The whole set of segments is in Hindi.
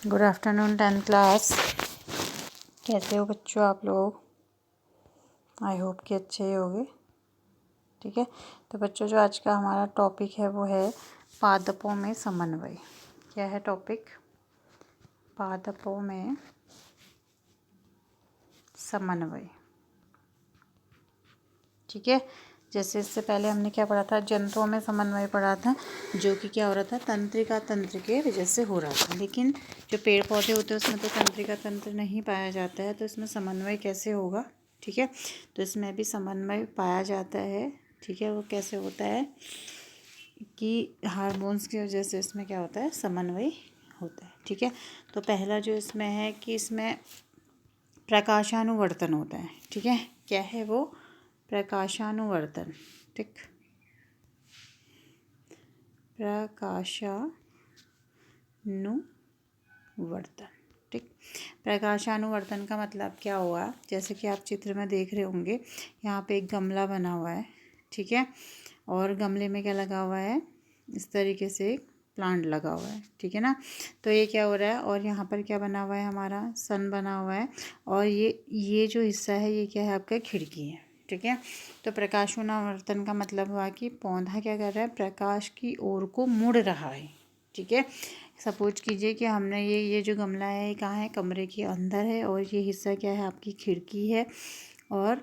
Good afternoon 10th class. कैसे हो बच्चों आप लोग? आई होप कि अच्छे ही होंगे। ठीक है, तो बच्चों जो आज का हमारा टॉपिक है वो है पादपों में समन्वय। क्या है टॉपिक? पादपों में समन्वय। ठीक है, जैसे इससे पहले हमने क्या पढ़ा था? जंतुओं में समन्वय पढ़ा था, जो कि क्या हो रहा था? तंत्रिका तंत्र के वजह से हो रहा था। लेकिन जो पेड़ पौधे होते हैं उसमें तो तंत्रिका तंत्र नहीं पाया जाता है, तो इसमें समन्वय कैसे होगा? ठीक है, तो इसमें भी समन्वय पाया जाता है। ठीक है, वो कैसे होता है कि हार्मोन्स की वजह से इसमें क्या होता है? समन्वय होता है। ठीक है, तो पहला जो इसमें है कि इसमें प्रकाशानुवर्तन होता है। ठीक है, क्या है वो? प्रकाशानुवर्तन। ठीक, प्रकाशानुवर्तन। ठीक, प्रकाशानुवर्तन का मतलब क्या हुआ? जैसे कि आप चित्र में देख रहे होंगे, यहाँ पे एक गमला बना हुआ है। ठीक है, और गमले में क्या लगा हुआ है? इस तरीके से एक प्लांट लगा हुआ है। ठीक है ना, तो ये क्या हो रहा है? और यहाँ पर क्या बना हुआ है? हमारा सन बना हुआ है, और ये जो हिस्सा है ये क्या है? आपका खिड़की है। ठीक है, तो प्रकाशानुवर्तन का मतलब हुआ कि पौधा क्या कर रहा है? प्रकाश की ओर को मुड़ रहा है। ठीक है, सपोज कीजिए कि हमने ये जो गमला है ये कहाँ है? कमरे के अंदर है, और ये हिस्सा क्या है? आपकी खिड़की है, और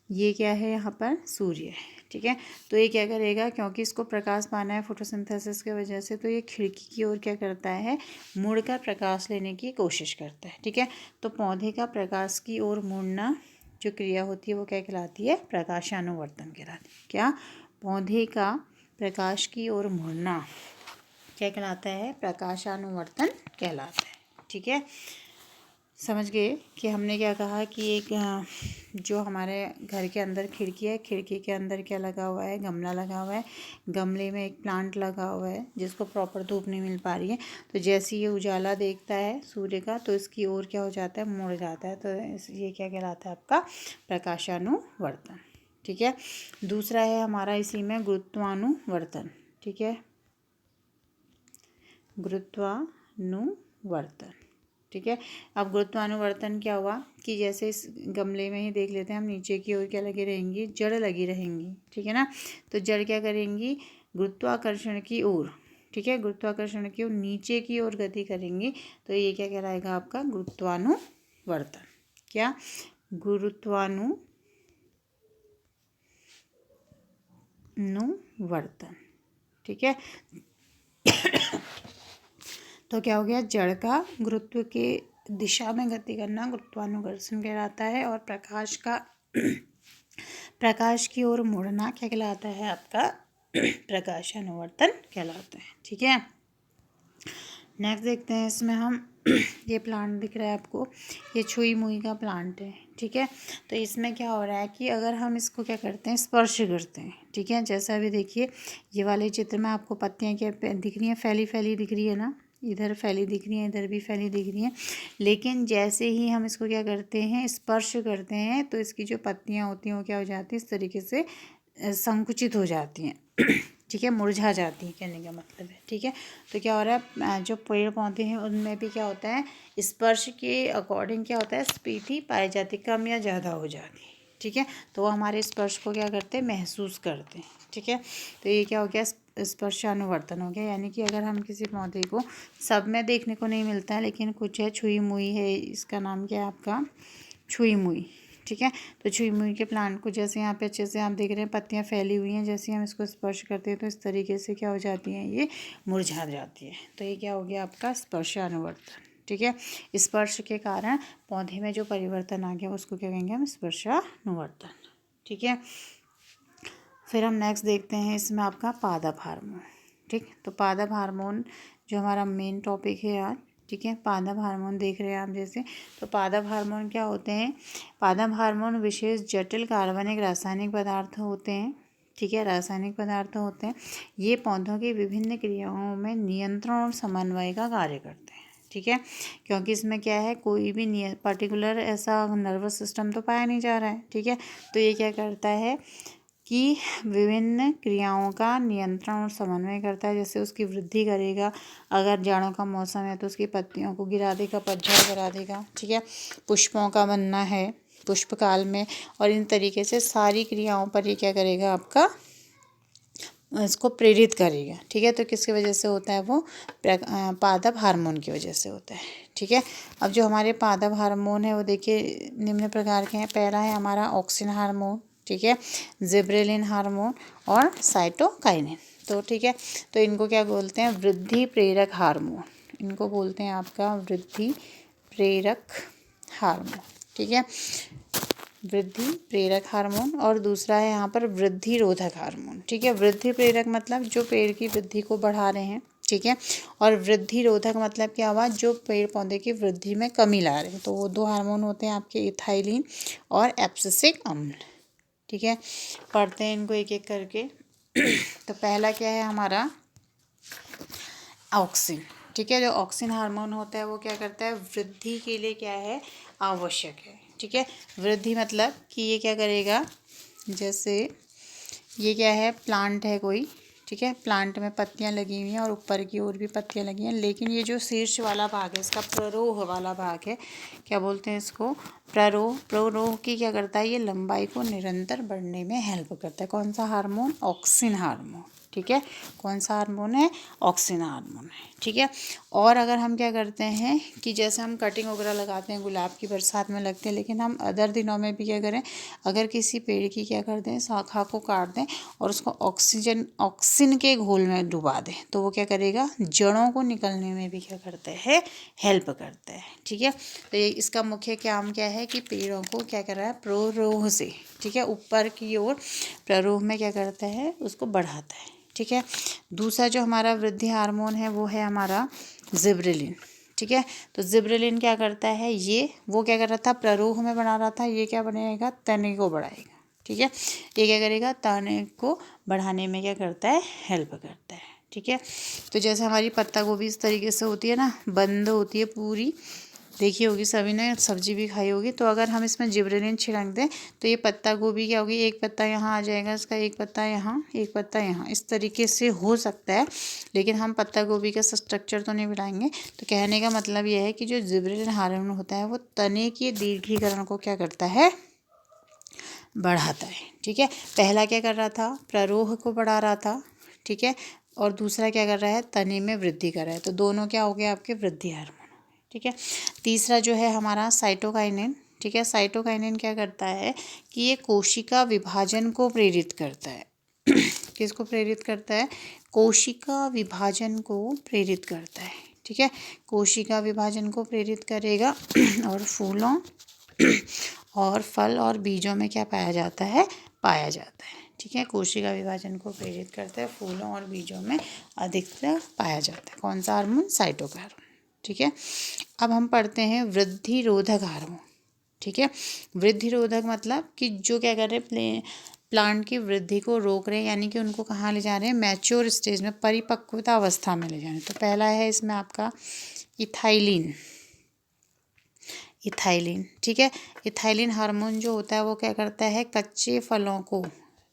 ये क्या है? यहाँ पर सूर्य है। ठीक है, तो ये क्या करेगा? क्योंकि इसको प्रकाश पाना है फोटोसिंथेसिस की वजह से, तो ये खिड़की की ओर क्या करता है? मुड़कर प्रकाश लेने की कोशिश करता है। ठीक है, तो पौधे का प्रकाश की ओर मुड़ना जो क्रिया होती है वो क्या कहलाती है? प्रकाशानुवर्तन कहलाती है। क्या? पौधे का प्रकाश की ओर मुड़ना क्या कहलाता है? प्रकाशानुवर्तन कहलाता है। ठीक है, समझ गए कि हमने क्या कहा कि एक जो हमारे घर के अंदर खिड़की है, खिड़की के अंदर क्या लगा हुआ है? गमला लगा हुआ है। गमले में एक प्लांट लगा हुआ है जिसको प्रॉपर धूप नहीं मिल पा रही है, तो जैसे ये उजाला देखता है सूर्य का तो इसकी ओर क्या हो जाता है? मुड़ जाता है। तो ये क्या कहलाता है? आपका प्रकाशानुवर्तन। ठीक है, दूसरा है हमारा इसी में गुरुत्वानुवर्तन। ठीक है, गुरुत्वानुवर्तन। ठीक है, अब गुरुत्वानुवर्तन क्या हुआ कि जैसे इस गमले में ही देख लेते हैं हम, नीचे की ओर क्या लगी रहेंगी? जड़ लगी रहेंगी। ठीक है ना, तो जड़ क्या करेंगी? गुरुत्वाकर्षण की ओर। ठीक है, गुरुत्वाकर्षण की ओर नीचे की ओर गति करेंगी, तो ये क्या कहलाएगा? आपका गुरुत्वानुवर्तन। क्या? गुरुत्वानुवर्तन। ठीक है, तो क्या हो गया? जड़ का गुरुत्व के दिशा में गति करना गुरुत्वानुकर्षण कहलाता है, और प्रकाश की ओर मुड़ना क्या कहलाता है? आपका प्रकाशानुवर्तन कहलाता है। ठीक है, नेक्स्ट देखते हैं इसमें हम ये प्लांट दिख रहा है आपको, ये छुई मुई का प्लांट है। ठीक है, तो इसमें क्या हो रहा है कि अगर हम इसको क्या करते हैं? स्पर्श करते हैं। ठीक है, जैसा अभी देखिए ये वाले चित्र में आपको पत्तियां क्या दिख रही हैं? फैली फैली दिख रही है ना, इधर फैली दिख रही है, इधर भी फैली दिख रही हैं। लेकिन जैसे ही हम इसको क्या करते हैं? स्पर्श करते हैं, तो इसकी जो पत्तियां होती हैं वो क्या हो जाती है? इस तरीके से संकुचित हो जाती हैं। ठीक है, मुरझा जाती है कहने का मतलब है। ठीक है, तो क्या हो रहा है? जो पेड़ पौधे हैं उनमें भी क्या होता है? स्पर्श के अकॉर्डिंग क्या होता है? स्पीडी पाई जाती, कम या ज़्यादा हो जाती है। ठीक है, तो वो हमारे स्पर्श को क्या करते हैं? महसूस करते हैं। ठीक है, तो ये क्या हो गया? स्पर्शानुवर्तन हो गया। यानी कि अगर हम किसी पौधे को, सब में देखने को नहीं मिलता है लेकिन कुछ है, छुई मुई है, इसका नाम क्या है? आपका छुई मुई। ठीक है, तो छुई मुई के प्लांट को जैसे यहाँ पे अच्छे से आप देख रहे हैं पत्तियाँ फैली हुई हैं, जैसे हम इसको स्पर्श करते हैं तो इस तरीके से क्या हो जाती हैं? ये मुरझा जाती है। तो ये क्या हो गया? आपका स्पर्शानुवर्तन। ठीक है, स्पर्श के कारण पौधे में जो परिवर्तन आ गया उसको क्या कहेंगे हम? स्पर्शानुवर्तन। ठीक है, फिर हम नेक्स्ट देखते हैं इसमें आपका पादप हार्मोन। ठीक, तो पादप हार्मोन जो हमारा मेन टॉपिक है आज। ठीक है, पादप हार्मोन देख रहे हैं आप जैसे, तो पादप हार्मोन क्या होते हैं? पादप हार्मोन विशेष जटिल कार्बनिक रासायनिक पदार्थ होते हैं। ठीक है, रासायनिक पदार्थ होते हैं। ये पौधों की विभिन्न क्रियाओं में नियंत्रण और समन्वय का कार्य करते हैं। ठीक है, क्योंकि इसमें क्या है? कोई भी पर्टिकुलर ऐसा नर्वस सिस्टम तो पाया नहीं जा रहा है। ठीक है, तो ये क्या करता है कि विभिन्न क्रियाओं का नियंत्रण और समन्वय करता है। जैसे उसकी वृद्धि करेगा, अगर जाड़ों का मौसम है तो उसकी पत्तियों को गिरा देगा, पतझड़ करा देगा, ठीक है। पुष्पों का बनना है पुष्प काल में, और इन तरीके से सारी क्रियाओं पर ये क्या करेगा, आपका इसको प्रेरित करेगा, ठीक है। तो किसकी वजह से होता है वो, पादप हार्मोन की वजह से होता है, ठीक है। अब जो हमारे पादप हार्मोन है वो देखिए निम्न प्रकार के हैं। पहला है हमारा ऑक्सिन हार्मोन, ठीक है, जिब्रेलिन हार्मोन और साइटोकाइनिन। तो ठीक है, तो इनको क्या बोलते हैं, वृद्धि प्रेरक हार्मोन, इनको बोलते हैं आपका वृद्धि प्रेरक हार्मोन, ठीक है, वृद्धि प्रेरक हार्मोन। और दूसरा है यहाँ पर वृद्धि रोधक हार्मोन, ठीक है। वृद्धि प्रेरक मतलब जो पेड़ की वृद्धि को बढ़ा रहे हैं, ठीक है, और वृद्धि रोधक मतलब क्या हुआ, जो पेड़ पौधे की वृद्धि में कमी ला रहे हैं। तो वो दो हार्मोन होते हैं आपके, इथाइलिन और एब्सिसिक अम्ल, ठीक है। पढ़ते हैं इनको एक एक करके। तो पहला क्या है हमारा, ऑक्सिन, ठीक है। जो ऑक्सिन हार्मोन होता है वो क्या करता है, वृद्धि के लिए क्या है, आवश्यक है, ठीक है। वृद्धि मतलब कि ये क्या करेगा, जैसे ये क्या है, प्लांट है कोई, ठीक है, प्लांट में पत्तियां लगी हुई हैं और ऊपर की ओर भी पत्तियां लगी हैं, लेकिन ये जो शीर्ष वाला भाग है इसका प्ररोह वाला भाग है, क्या बोलते हैं इसको, प्ररोह। प्ररोह की क्या करता है, ये लंबाई को निरंतर बढ़ने में हेल्प करता है। कौन सा हार्मोन, ऑक्सिन हार्मोन, ठीक है। कौन सा हार्मोन है, ऑक्सिन हार्मोन है, ठीक है। और अगर हम क्या करते हैं कि जैसे हम कटिंग वगैरह लगाते हैं, गुलाब की बरसात में लगते हैं, लेकिन हम अदर दिनों में भी क्या करें, अगर किसी पेड़ की क्या कर दें, शाखा को काट दें और उसको ऑक्सिन के घोल में डुबा दें, तो वो क्या करेगा, जड़ों को निकलने में भी क्या करता है, हेल्प करता है, ठीक है। तो ये इसका मुख्य काम क्या है कि पेड़ों को क्या कर रहा है, प्ररोह से, ठीक है, ऊपर की ओर प्ररोह में क्या करता है, उसको बढ़ाता है, ठीक है। दूसरा जो हमारा वृद्धि हार्मोन है वो है हमारा जिब्रेलिन, ठीक है। तो जिब्रेलिन क्या करता है, ये वो क्या कर रहा था, प्ररोह में बना रहा था, ये क्या बनाएगा, तने को बढ़ाएगा, ठीक है। ये क्या करेगा, तने को बढ़ाने में क्या करता है, हेल्प करता है, ठीक है। तो जैसे हमारी पत्ता गोभी इस तरीके से होती है ना, बंद होती है पूरी, देखी होगी सभी ने, सब्जी भी खाई होगी। तो अगर हम इसमें जिब्रेलिन छिड़क दें तो ये पत्ता गोभी क्या होगी, एक पत्ता यहाँ आ जाएगा इसका, एक पत्ता यहाँ, एक पत्ता यहाँ, इस तरीके से हो सकता है। लेकिन हम पत्ता गोभी का स्ट्रक्चर तो नहीं बढ़ाएंगे। तो कहने का मतलब यह है कि जो जिब्रेलिन हार्मोन होता है वो तने के दीर्घीकरण को क्या करता है, बढ़ाता है, ठीक है। पहला क्या कर रहा था, प्ररोह को बढ़ा रहा था, ठीक है, और दूसरा क्या कर रहा है, तने में वृद्धि कर रहा है। तो दोनों क्या हो गए आपके, वृद्धि हार्मोन, ठीक है। तीसरा जो है हमारा साइटोकाइनिन, ठीक है। साइटोकाइनिन क्या करता है कि ये कोशिका विभाजन को प्रेरित करता है। किसको प्रेरित करता है, कोशिका विभाजन को प्रेरित करता है, ठीक है। कोशिका विभाजन को प्रेरित करेगा और फूलों और फल और बीजों में क्या पाया जाता है, पाया जाता है, ठीक है। कोशिका विभाजन को प्रेरित करता है, फूलों और बीजों में अधिकतर पाया जाता है। कौन सा हार्मोन, साइटोकाइनिन, ठीक है। अब हम पढ़ते हैं वृद्धि रोधक हार्मोन, ठीक है। वृद्धि रोधक मतलब कि जो क्या कर रहे हैं, प्लांट की वृद्धि को रोक रहे हैं, यानी कि उनको कहाँ ले जा रहे हैं, मैच्योर स्टेज में, परिपक्वता अवस्था में ले जा रहे हैं। तो पहला है इसमें आपका इथाइलिन, इथाइलिन, ठीक है। इथाइलिन हार्मोन जो होता है वो क्या करता है, कच्चे फलों को,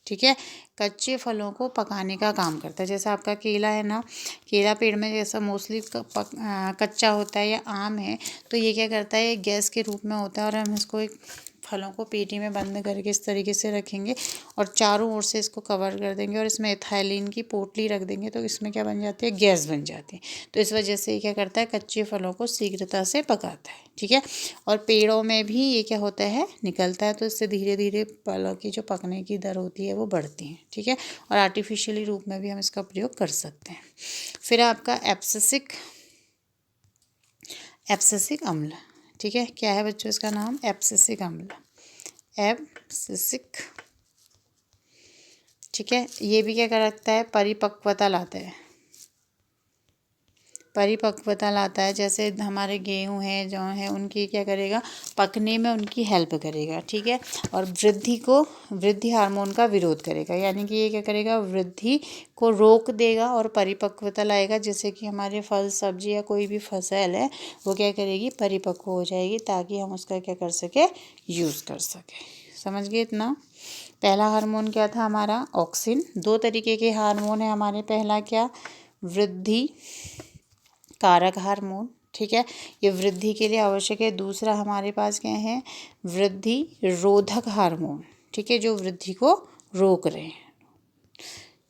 ठीक है, कच्चे फलों को पकाने का काम करता है। जैसे आपका केला है ना, केला पेड़ में जैसा मोस्टली कच्चा होता है, या आम है, तो ये क्या करता है, ये गैस के रूप में होता है, और हम इसको एक फलों को पेटी में बंद करके इस तरीके से रखेंगे और चारों ओर से इसको कवर कर देंगे और इसमें इथाइलिन की पोटली रख देंगे, तो इसमें क्या बन जाती है, गैस बन जाती है। तो इस वजह से ये क्या करता है, कच्चे फलों को शीघ्रता से पकाता है, ठीक है। और पेड़ों में भी ये क्या होता है, निकलता है, तो इससे धीरे धीरे फलों की जो पकने की दर होती है वो बढ़ती है, ठीक है। और आर्टिफिशियली रूप में भी हम इसका प्रयोग कर सकते हैं। फिर आपका एब्सिसिक, एब्सिसिक अम्ल, ठीक है। क्या है बच्चों इसका नाम, एब्सिसिक अम्ल, एब्सिसिक, ठीक है। ये भी क्या करता है, परिपक्वता लाता है, परिपक्वता लाता है। जैसे हमारे गेहूँ हैं, जौ है, उनकी क्या करेगा, पकने में उनकी हेल्प करेगा, ठीक है। और वृद्धि को, वृद्धि हार्मोन का विरोध करेगा, यानी कि ये क्या करेगा, वृद्धि को रोक देगा और परिपक्वता लाएगा। जैसे कि हमारे फल सब्जी या कोई भी फसल है वो क्या करेगी, परिपक्व हो जाएगी, ताकि हम उसका क्या कर सके, यूज़ कर सकें। समझ गए इतना। पहला हार्मोन क्या था हमारा, ऑक्सिन। दो तरीके के हार्मोन है हमारे, पहला क्या, वृद्धि कारक हार्मोन, ठीक है, ये वृद्धि के लिए आवश्यक है। दूसरा हमारे पास क्या है, वृद्धि रोधक हार्मोन, ठीक है, जो वृद्धि को रोक रहे हैं,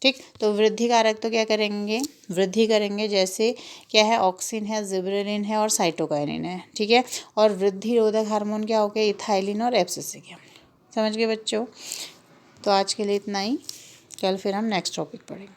ठीक। तो वृद्धि कारक तो क्या करेंगे, वृद्धि करेंगे, जैसे क्या है, ऑक्सिन है, जिबरेलिन है और साइटोकाइनिन है, ठीक है। और वृद्धि रोधक हार्मोन क्या हो गया, इथाइलिन और एब्सिसिक। समझ गए बच्चों। तो आज के लिए इतना ही, कल फिर हम नेक्स्ट टॉपिक पढ़ेंगे।